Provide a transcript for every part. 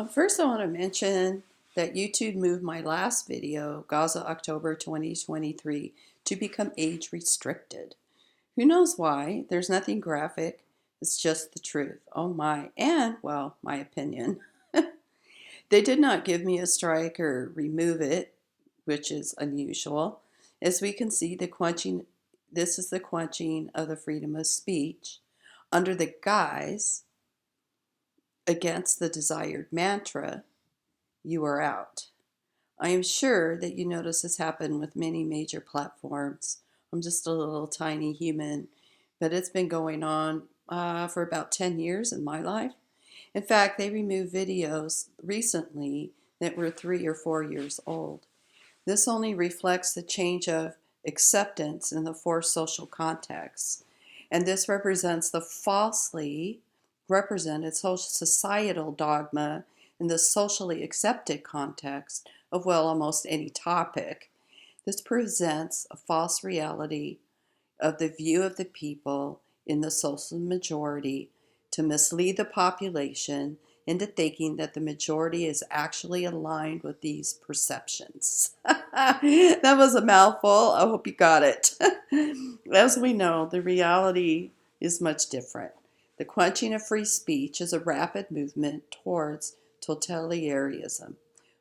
First, I want to mention that YouTube moved my last video, Gaza October 2023, to become age restricted. Who knows why? There's nothing graphic. It's just the truth. Oh my. And, well, my opinion. They did not give me a strike or remove it, which is unusual. As we can see, this is the quenching of the freedom of speech under the guise against the desired mantra, you are out. I am sure that you notice this happen with many major platforms. I'm just a little tiny human, but it's been going on for about 10 years in my life. In fact, they removed videos recently that were 3 or 4 years old. This only reflects the change of acceptance in the four social contexts, and this represents the falsely represented social societal dogma in the socially accepted context of, well, almost any topic. This presents a false reality of the view of the people in the social majority to mislead the population into thinking that the majority is actually aligned with these perceptions. That was a mouthful. I hope you got it. As we know, the reality is much different. The quenching of free speech is a rapid movement towards totalitarianism.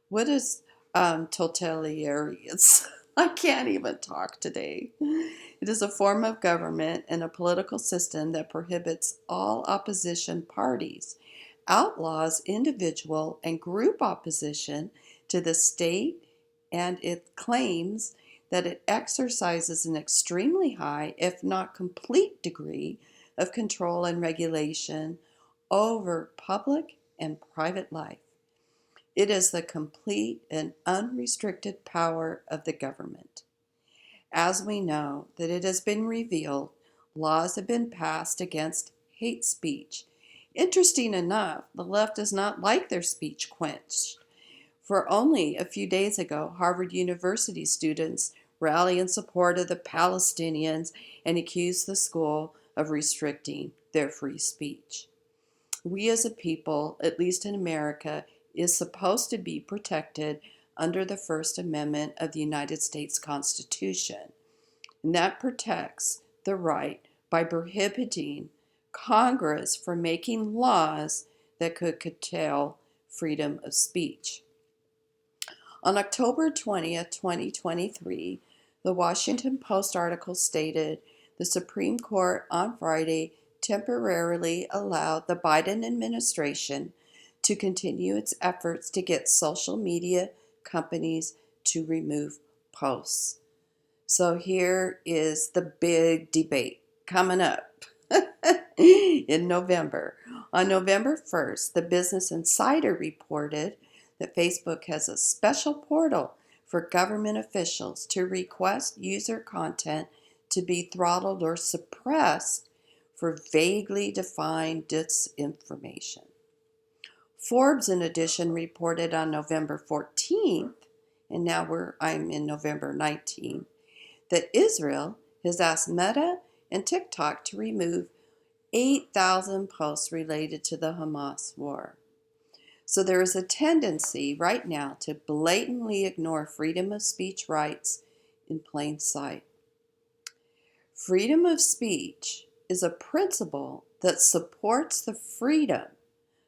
What is totalitarianism? I can't even talk today. It is a form of government and a political system that prohibits all opposition parties, outlaws individual and group opposition to the state, and it claims that it exercises an extremely high, if not complete, degree of control and regulation over public and private life. It is the complete and unrestricted power of the government. As we know that it has been revealed, laws have been passed against hate speech. Interesting enough, the left does not like their speech quenched. For only a few days ago, Harvard University students rallied in support of the Palestinians and accused the school of restricting their free speech. We as a people, at least in America, is supposed to be protected under the First Amendment of the United States Constitution. And that protects the right by prohibiting Congress from making laws that could curtail freedom of speech. On October 20th, 2023, the Washington Post article stated the Supreme Court on Friday temporarily allowed the Biden administration to continue its efforts to get social media companies to remove posts. So here is the big debate coming up in November. On November 1st, the Business Insider reported that Facebook has a special portal for government officials to request user content to be throttled or suppressed for vaguely defined disinformation. Forbes, in addition, reported on November 14th, and now I'm in November 19th, that Israel has asked Meta and TikTok to remove 8,000 posts related to the Hamas war. So there is a tendency right now to blatantly ignore freedom of speech rights in plain sight. Freedom of speech is a principle that supports the freedom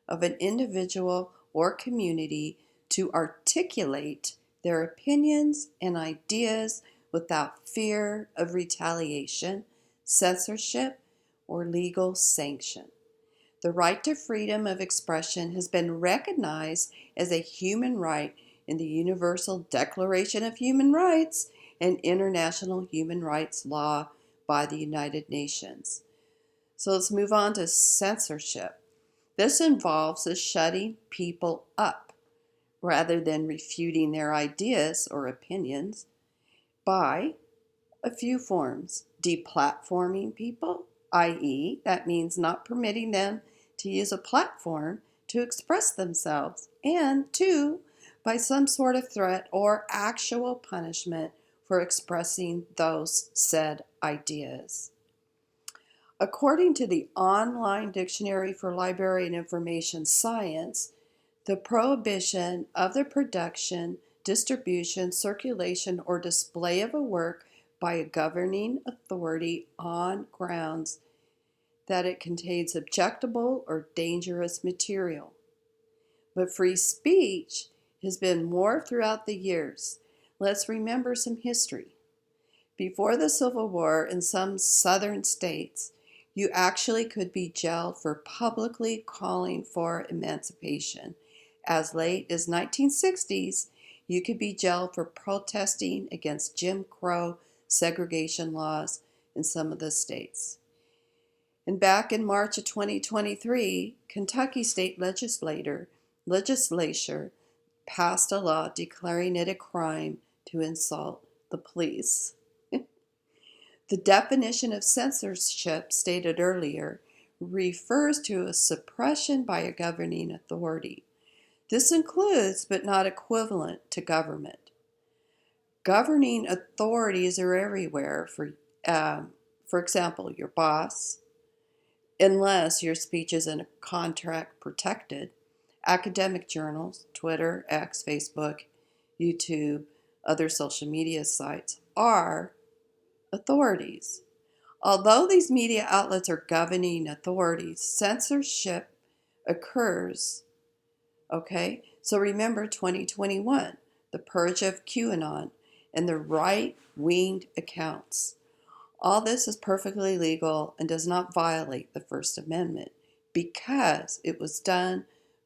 of an individual or community to articulate their opinions and ideas without fear of retaliation, censorship, or legal sanction. The right to freedom of expression has been recognized as a human right in the Universal Declaration of Human Rights and international human rights law by the United Nations. So let's move on to censorship. This involves the shutting people up rather than refuting their ideas or opinions by a few forms. Deplatforming people, i.e., that means not permitting them to use a platform to express themselves, and two, by some sort of threat or actual punishment for expressing those said ideas. According to the Online Dictionary for Library and Information Science, The prohibition of the production, distribution, circulation, or display of a work by a governing authority on grounds that it contains objectionable or dangerous material. But free speech has been morphed throughout the years. Let's remember some history. Before the Civil War, in some southern states, you actually could be jailed for publicly calling for emancipation. As late as 1960s, you could be jailed for protesting against Jim Crow segregation laws in some of the states. And back in March of 2023, Kentucky state legislature passed a law declaring it a crime to insult the police. The definition of censorship stated earlier refers to a suppression by a governing authority. This includes, but not equivalent to, government. Governing authorities are everywhere. For example, your boss, unless your speech is in a contract protected, academic journals, Twitter, X, Facebook, YouTube, other social media sites are authorities. Although these media outlets are governing authorities, censorship occurs. Okay, so remember 2021, the purge of QAnon and the right-winged accounts. All this is perfectly legal and does not violate the First Amendment because it was done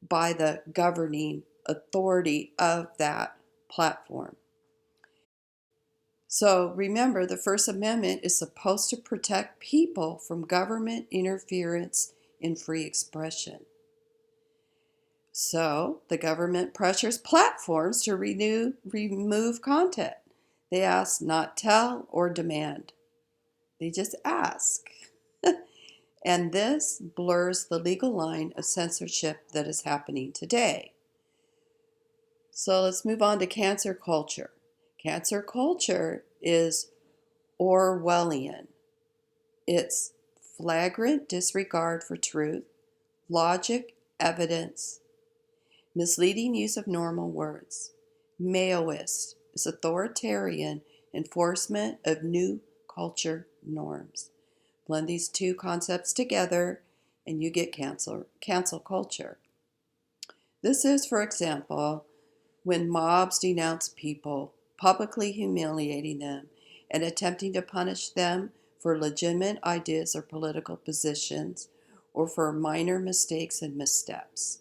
by the governing authority of that platform. So remember, the First Amendment is supposed to protect people from government interference in free expression. So the government pressures platforms to remove content. They ask, not tell or demand. They just ask. And this blurs the legal line of censorship that is happening today. So let's move on to cancer culture. Cancer culture is Orwellian. It's flagrant disregard for truth, logic, evidence, misleading use of normal words. Maoist is authoritarian enforcement of new culture norms. Blend these two concepts together and you get cancel culture. This is, for example, when mobs denounce people, publicly humiliating them and attempting to punish them for legitimate ideas or political positions or for minor mistakes and missteps.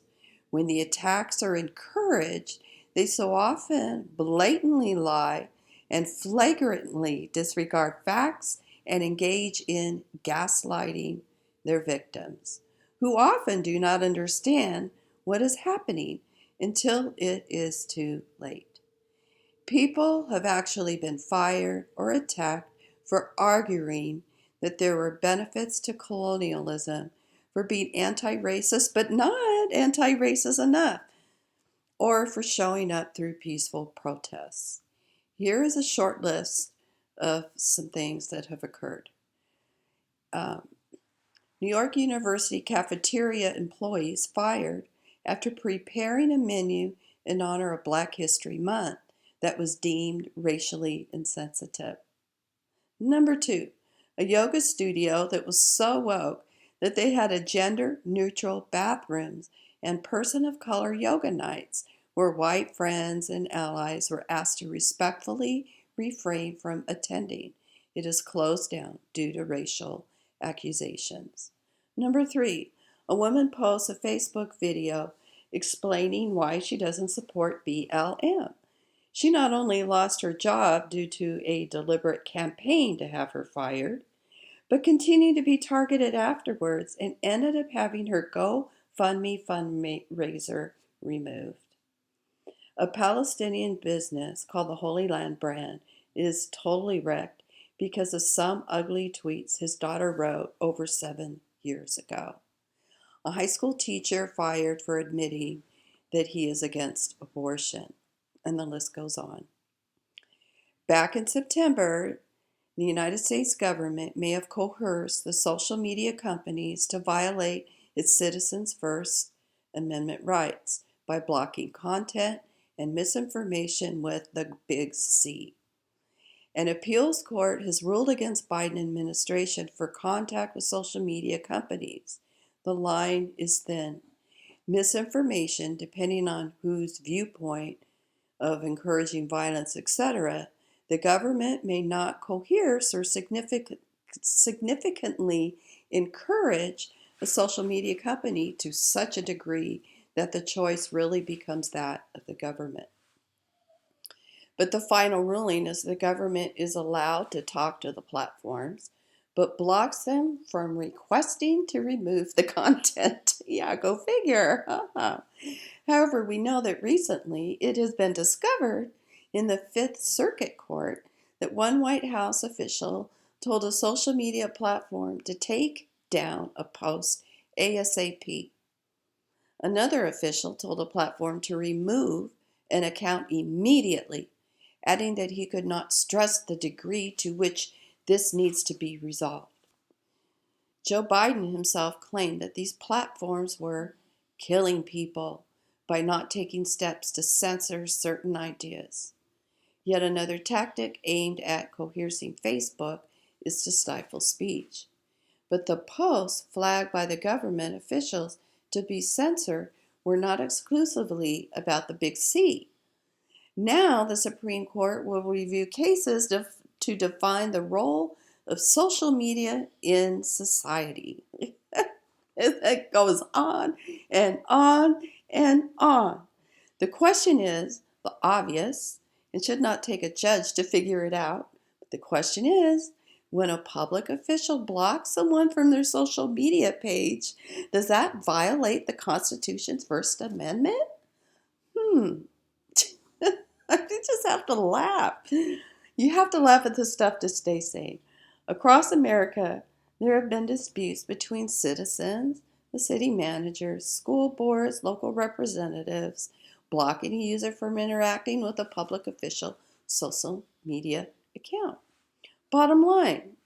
When the attacks are encouraged, they so often blatantly lie and flagrantly disregard facts and engage in gaslighting their victims, who often do not understand what is happening until it is too late. People have actually been fired or attacked for arguing that there were benefits to colonialism, for being anti-racist but not anti-racist enough, or for showing up through peaceful protests. Here is a short list of some things that have occurred. New York University cafeteria employees fired after preparing a menu in honor of Black History Month that was deemed racially insensitive. Number 2, a yoga studio that was so woke that they had a gender-neutral bathrooms and person of color yoga nights where white friends and allies were asked to respectfully refrain from attending. It is closed down due to racial accusations. Number 3, a woman posts a Facebook video explaining why she doesn't support BLM. She not only lost her job due to a deliberate campaign to have her fired, but continued to be targeted afterwards and ended up having her GoFundMe fundraiser removed. A Palestinian business called the Holy Land Brand is totally wrecked because of some ugly tweets his daughter wrote over 7 years ago. A high school teacher fired for admitting that he is against abortion, and the list goes on. Back in September, the United States government may have coerced the social media companies to violate its citizens' First Amendment rights by blocking content and misinformation with the big C. An appeals court has ruled against Biden administration for contact with social media companies. The line is thin. Misinformation, depending on whose viewpoint of encouraging violence, etc., the government may not coerce or significantly encourage a social media company to such a degree that the choice really becomes that of the government. But the final ruling is the government is allowed to talk to the platforms, but blocks them from requesting to remove the content. Yeah, go figure. However, we know that recently it has been discovered in the Fifth Circuit Court that one White House official told a social media platform to take down a post ASAP. Another official told a platform to remove an account immediately, adding that he could not stress the degree to which this needs to be resolved. Joe Biden himself claimed that these platforms were killing people by not taking steps to censor certain ideas. Yet another tactic aimed at coercing Facebook is to stifle speech. But the posts flagged by the government officials to be censored were not exclusively about the big C. Now the Supreme Court will review cases to define the role of social media in society. It goes on and on and on. The question is the obvious and should not take a judge to figure it out. But the question is, when a public official blocks someone from their social media page, does that violate the Constitution's First Amendment? You just have to laugh. You have to laugh at this stuff to stay sane. Across America, there have been disputes between citizens, the city managers, school boards, local representatives, blocking a user from interacting with a public official social media account. Bottom line,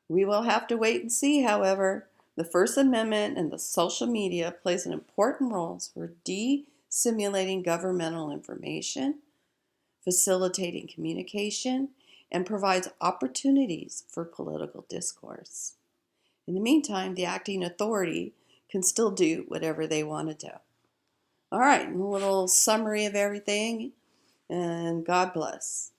we will have to wait and see, however. The First Amendment and the social media plays an important role for dissimulating governmental information, facilitating communication, and provides opportunities for political discourse. In the meantime, the acting authority can still do whatever they want to do. All right, a little summary of everything, and God bless.